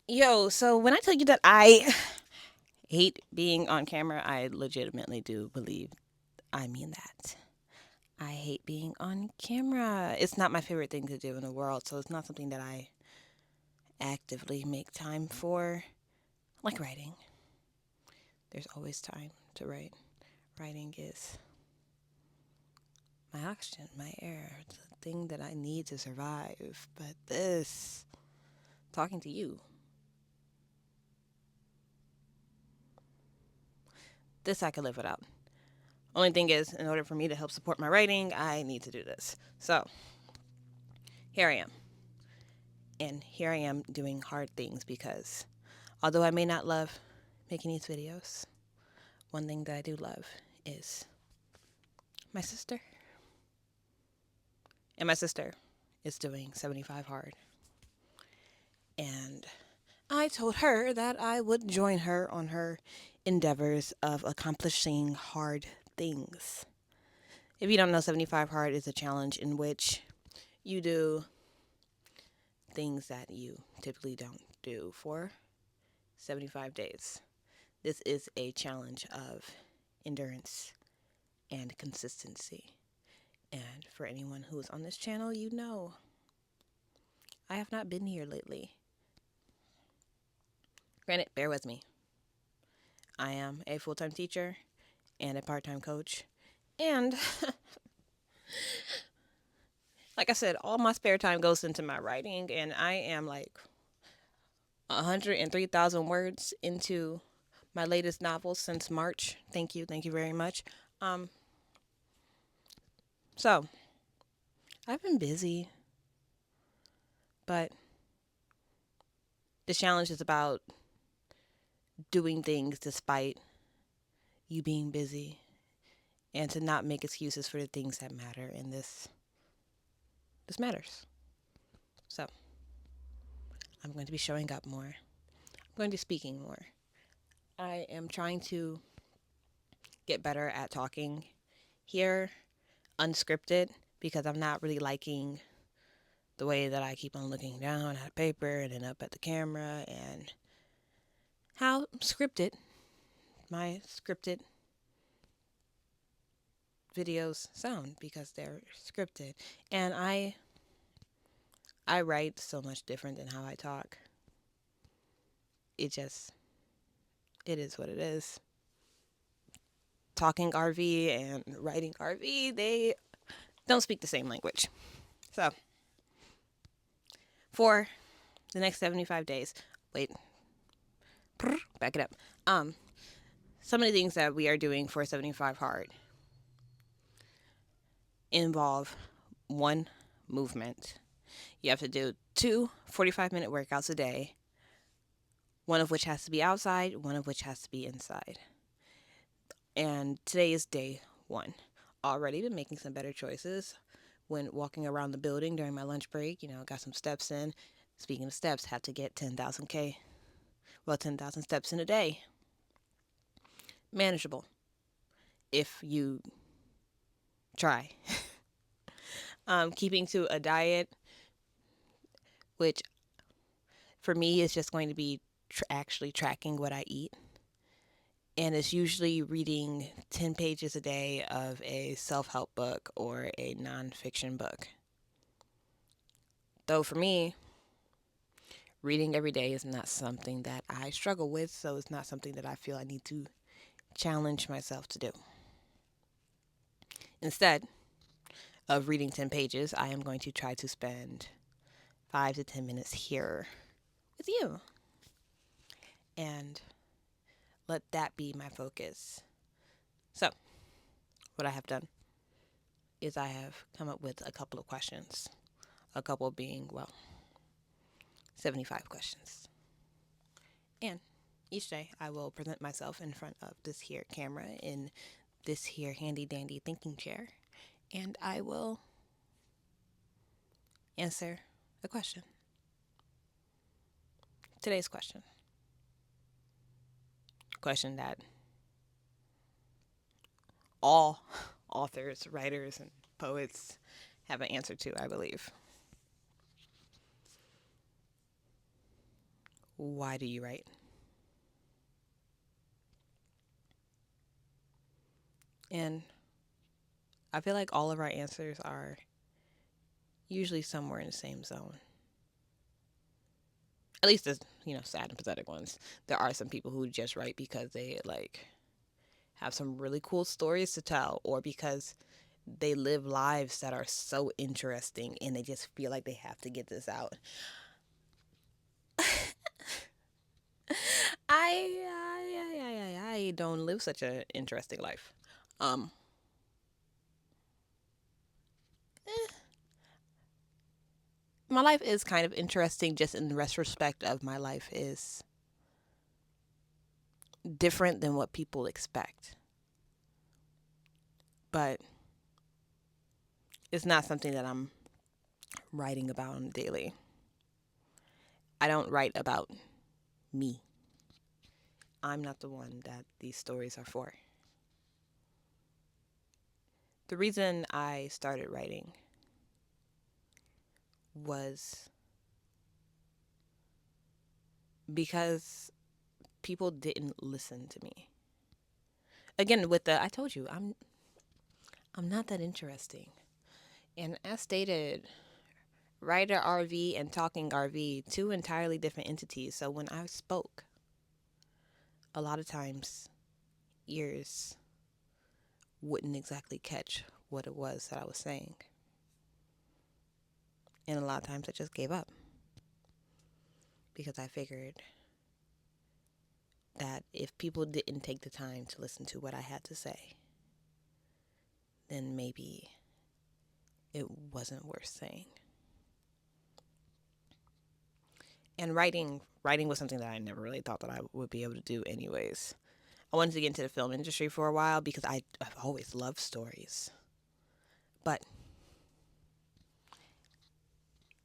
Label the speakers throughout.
Speaker 1: Yo, so when I tell you that I hate being on camera, I legitimately do believe I mean that. I hate being on camera. It's not my favorite thing to do in the world, so it's not something that I actively make time for. Like writing. There's always time to write. Writing is my oxygen, my air, it's the thing that I need to survive. But this, talking to you, this I could live without. Only thing is, in order for me to help support my writing, I need to do this. So, here I am. And here I am doing hard things because although I may not love making these videos, one thing that I do love is my sister. And my sister is doing 75 hard. And I told her that I would join her on her endeavors of accomplishing hard things. If you don't know, 75 hard is a challenge in which you do things that you typically don't do for 75 days. This is a challenge of endurance and consistency. And for anyone who is on this channel, you know I have not been here lately. Granted, bear with me. I am a full-time teacher and a part-time coach. And like I said, all my spare time goes into my writing, and I am like 103,000 words into my latest novel since March. Thank you very much. Um, so I've been busy, but the challenge is about doing things despite you being busy and to not make excuses for the things that matter, and this matters. So I'm going to be showing up more. I'm going to be speaking more. I am trying to get better at talking here unscripted because I'm not really liking the way that I keep on looking down at paper and then up at the camera, and how scripted my scripted videos sound because they're scripted. And I write so much different than how I talk. It just it is what it is. Talking RV and writing RV, they don't speak the same language. So, for the next 75 days, wait, back it up. Some of the things that we are doing for 75 hard involve one, movement. You have to do two 45-minute workouts a day, one of which has to be outside, one of which has to be inside. And today is day one. Already been making some better choices when walking around the building during my lunch break. Got some steps in. Speaking of steps, have to get 10,000 steps in a day. Manageable if you try. Keeping to a diet, which for me is just going to be actually tracking what I eat. And it's usually reading 10 pages a day of a self-help book or a nonfiction book. Though for me, reading every day is not something that I struggle with, so it's not something that I feel I need to challenge myself to do. Instead of reading 10 pages, I am going to try to spend 5 to 10 minutes here with you and let that be my focus. So, what I have done is I have come up with a couple of questions. A couple being, 75 questions. And each day I will present myself in front of this here camera in this here handy dandy thinking chair, and I will answer a question. Today's question that all authors, writers, and poets have an answer to, I believe. Why do you write? And I feel like all of our answers are usually somewhere in the same zone. At least the, sad and pathetic ones. There are some people who just write because they like have some really cool stories to tell, or because they live lives that are so interesting and they just feel like they have to get this out. I don't live such an interesting life. Um, eh, my life is kind of interesting, just in the retrospect of my life is different than what people expect. But it's not something that I'm writing about on a daily. I don't write about me. I'm not the one that these stories are for. The reason I started writing was because people didn't listen to me. Again, with the I told you, I'm not that interesting. And as stated, writer RV and talking RV, two entirely different entities. So when I spoke, a lot of times ears wouldn't exactly catch what it was that I was saying. And a lot of times I just gave up because I figured that if people didn't take the time to listen to what I had to say, then maybe it wasn't worth saying. And writing was something that I never really thought that I would be able to do anyways. I wanted to get into the film industry for a while because I've always loved stories. But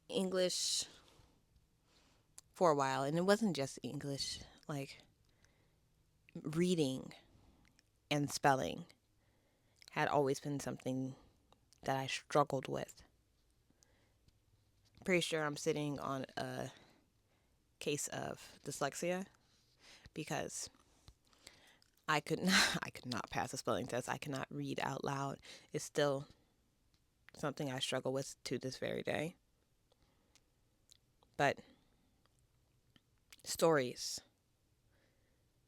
Speaker 1: English for a while, and it wasn't just English, like reading and spelling had always been something that I struggled with. Pretty sure I'm sitting on a case of dyslexia because I could not pass a spelling test. I cannot read out loud. It's still something I struggle with to this very day. But stories,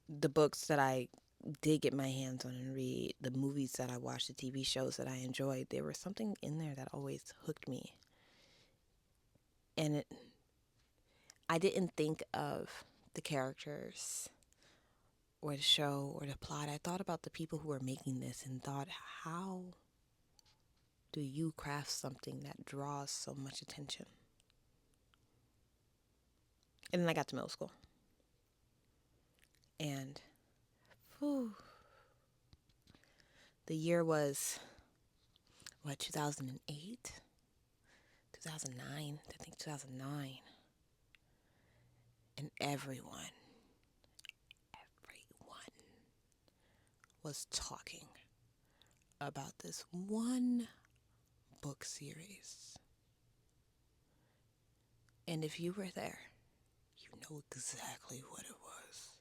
Speaker 1: the books that I did get my hands on and read, the movies that I watched, the TV shows that I enjoyed, there was something in there that always hooked me. And I didn't think of the characters or the show or the plot. I thought about the people who were making this and thought, how do you craft something that draws so much attention? And then I got to middle school. And whew, the year was, 2008? 2009? I think 2009. And everyone was talking about this one book series. And if you were there, you know exactly what it was.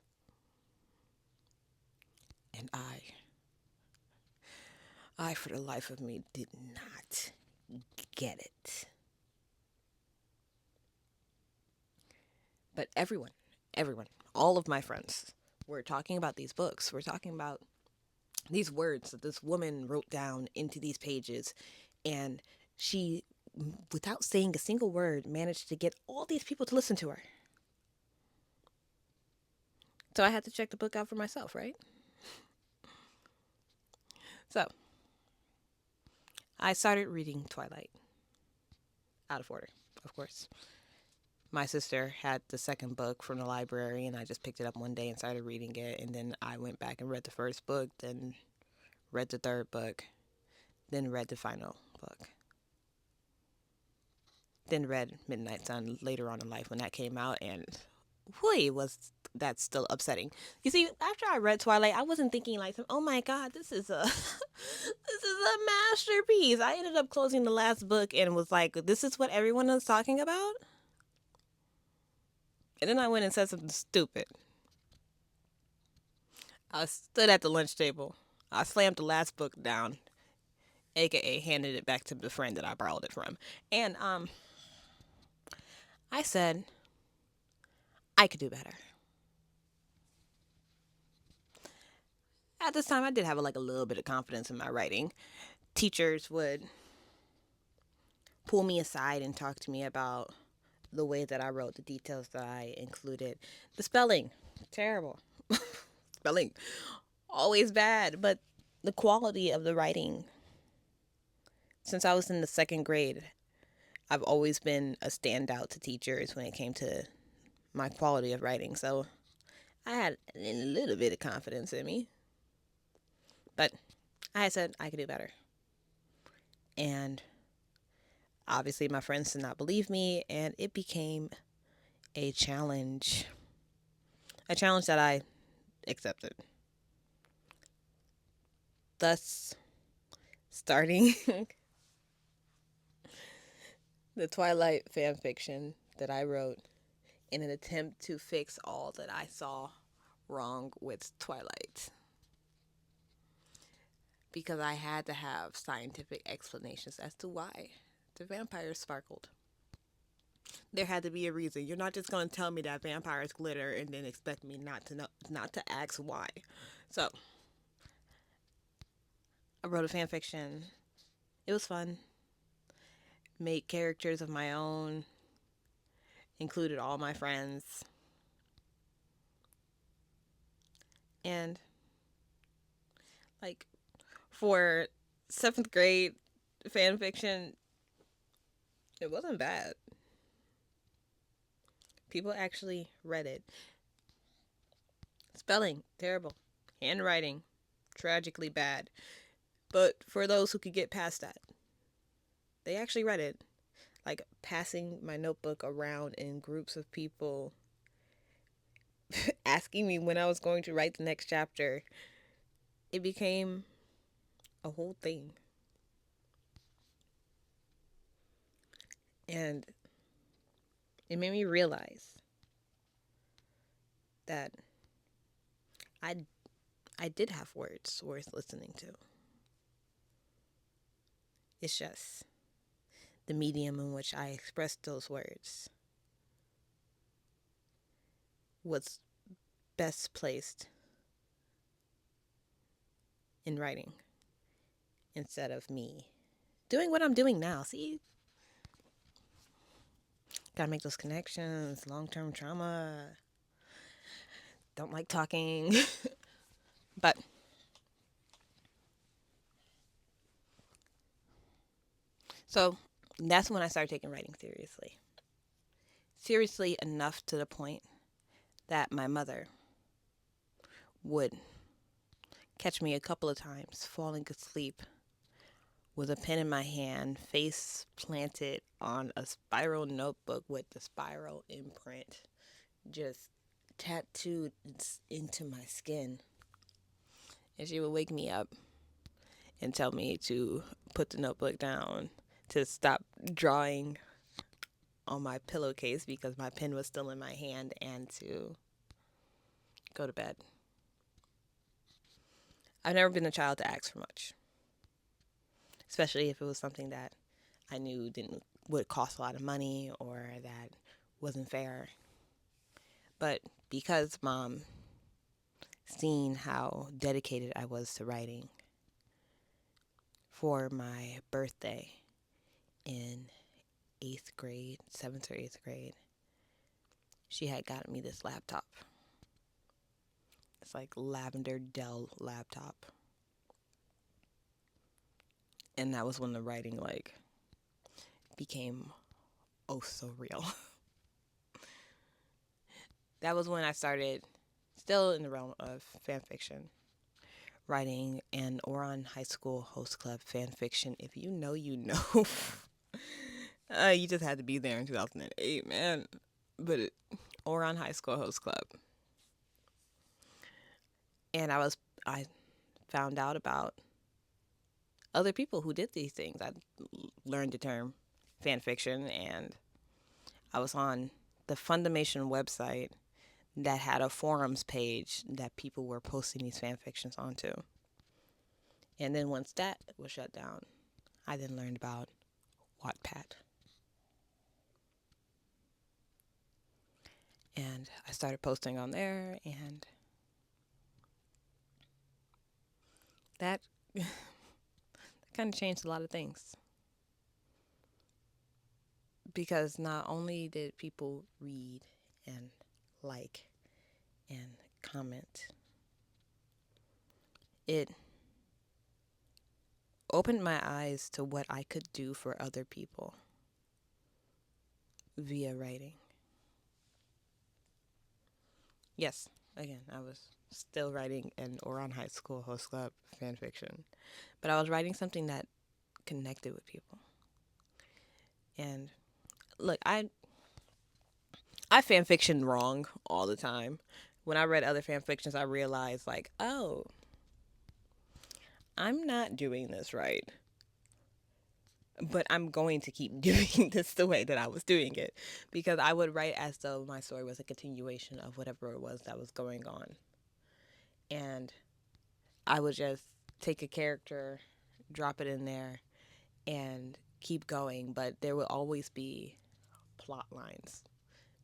Speaker 1: And I for the life of me did not get it. But everyone, all of my friends were talking about these books. We're talking about these words that this woman wrote down into these pages, and she, without saying a single word, managed to get all these people to listen to her. So I had to check the book out for myself, right? So I started reading Twilight, out of order, of course. My sister had the second book from the library, and I just picked it up one day and started reading it. And then I went back and read the first book, then read the third book, then read the final book. Then read Midnight Sun later on in life when that came out, and boy, was that still upsetting. You see, after I read Twilight, I wasn't thinking like, oh my god, this is a this is a masterpiece. I ended up closing the last book and was like, this is what everyone is talking about. And then I went and said something stupid. I stood at the lunch table. I slammed the last book down, aka handed it back to the friend that I borrowed it from. And I said I could do better. At this time, I did have like a little bit of confidence in my writing. Teachers would pull me aside and talk to me about the way that I wrote, the details that I included, the spelling, terrible. Spelling, always bad, but the quality of the writing. Since I was in the second grade, I've always been a standout to teachers when it came to my quality of writing. So I had a little bit of confidence in me. But I said I could do better. And obviously, my friends did not believe me, and it became a challenge. A challenge that I accepted. Thus, starting the Twilight fan fiction that I wrote in an attempt to fix all that I saw wrong with Twilight. Because I had to have scientific explanations as to why the vampires sparkled. There had to be a reason. You're not just going to tell me that vampires glitter and then expect me not to ask why. So, I wrote a fan fiction. It was fun. Made characters of my own. Included all my friends. And like for 7th grade fan fiction, it wasn't bad. People actually read it. Spelling, terrible. Handwriting, tragically bad. But for those who could get past that, they actually read it. Like passing my notebook around in groups of people, asking me when I was going to write the next chapter. It became a whole thing. And it made me realize that I I did have words worth listening to. It's just the medium in which I expressed those words was best placed in writing instead of me doing what I'm doing now. See, gotta make those connections, long term trauma. Don't like talking. But so that's when I started taking writing seriously. Seriously enough to the point that my mother would catch me a couple of times falling asleep with a pen in my hand, face planted on a spiral notebook with the spiral imprint just tattooed into my skin. And she would wake me up and tell me to put the notebook down, to stop drawing on my pillowcase because my pen was still in my hand, and to go to bed. I've never been a child to ask for much, especially if it was something that I knew didn't would cost a lot of money or that wasn't fair. But because mom seen how dedicated I was to writing, for my birthday in 8th grade, 7th or 8th grade, she had gotten me this laptop. It's like lavender Dell laptop. And that was when the writing like became oh so real. That was when I started, still in the realm of fan fiction, writing an Oron High School Host Club fan fiction. If you know, you know. You just had to be there in 2008, man. But Oron High School Host Club. And I found out about other people who did these things. I learned the term fan fiction, and I was on the Fundamation website that had a forums page that people were posting these fan fictions onto. And then once that was shut down, I then learned about Wattpad. And I started posting on there, and that kind of changed a lot of things. Because not only did people read and like and comment, it opened my eyes to what I could do for other people via writing. Yes, again, I was still writing an Oron High School Host Club fan fiction, but I was writing something that connected with people. And look, I fan fiction wrong all the time. When I read other fan fictions, I realized like, oh, I'm not doing this right. But I'm going to keep doing this the way that I was doing it, because I would write as though my story was a continuation of whatever it was that was going on. And I would just take a character, drop it in there, and keep going. But there will always be plot lines.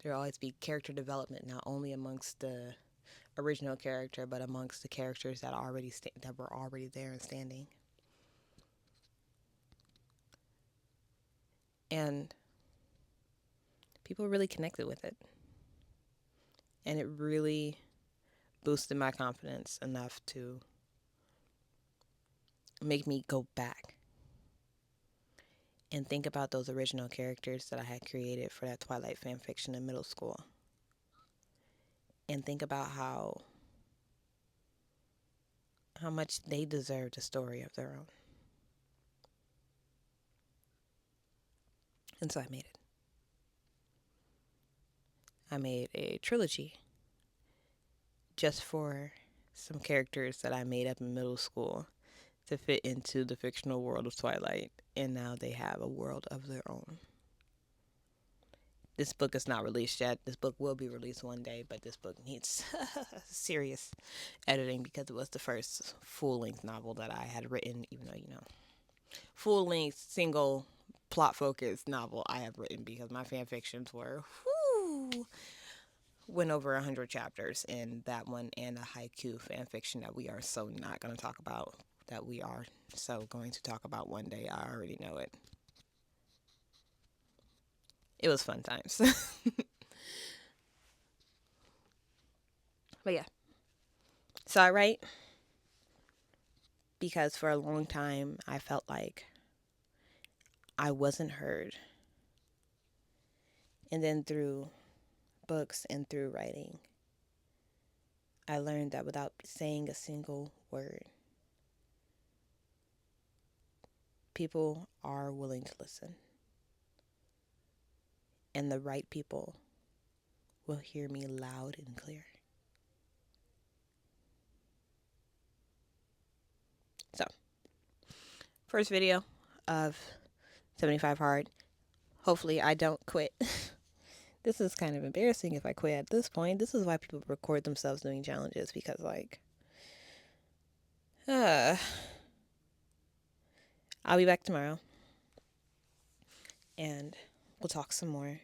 Speaker 1: There will always be character development, not only amongst the original character, but amongst the characters that that were already there and standing. And people really connected with it. And it really boosted my confidence enough to make me go back and think about those original characters that I had created for that Twilight fan fiction in middle school. And think about how much they deserved a story of their own. And so I made it. I made a trilogy just for some characters that I made up in middle school to fit into the fictional world of Twilight, and now they have a world of their own. This book is not released yet. This book will be released one day, but this book needs serious editing because it was the first full-length novel that I had written, even though, full-length, single, plot-focused novel I have written, because my fan fictions went over 100 chapters in that one, and a haiku fan fiction that we are so not going to talk about, that we are so going to talk about one day. I already know it. It was fun times. But yeah. So I write because for a long time I felt like I wasn't heard. And then through books and through writing, I learned that without saying a single word, people are willing to listen. And the right people will hear me loud and clear. So, first video of 75 Hard. Hopefully I don't quit. This is kind of embarrassing if I quit at this point. This is why people record themselves doing challenges, because I'll be back tomorrow and we'll talk some more.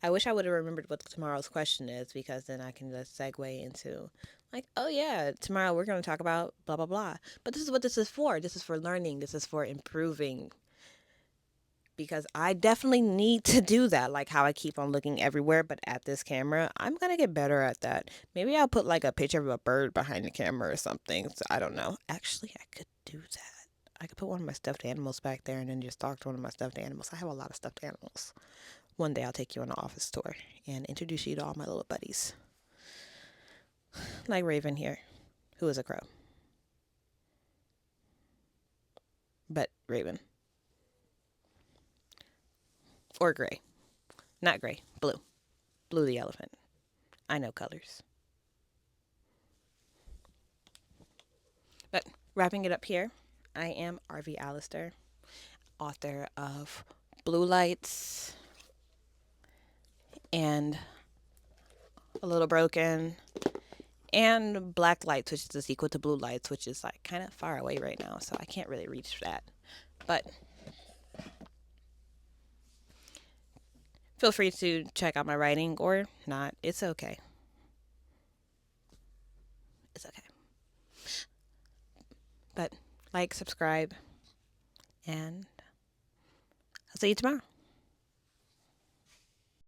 Speaker 1: I wish I would have remembered what tomorrow's question is, because then I can just segue into oh yeah, tomorrow we're going to talk about blah, blah, blah. But this is what this is for. This is for learning. This is for improving. Because I definitely need to do that, like how I keep on looking everywhere but at this camera. I'm going to get better at that. Maybe I'll put a picture of a bird behind the camera or something. So I don't know. Actually, I could do that. I could put one of my stuffed animals back there and then just talk to one of my stuffed animals. I have a lot of stuffed animals. One day I'll take you on an office tour and introduce you to all my little buddies. Like Raven here, who is a crow. But Raven. Or gray. Not gray, blue. Blue the elephant. I know colors. But wrapping it up here, I am RV Allister, author of Blue Lights, and a little broken, and black lights, which is equal to blue lights, which is like kind of far away right now, so I can't really reach that. But feel free to check out my writing or not. It's okay. It's okay. But like, subscribe, and I'll see you tomorrow.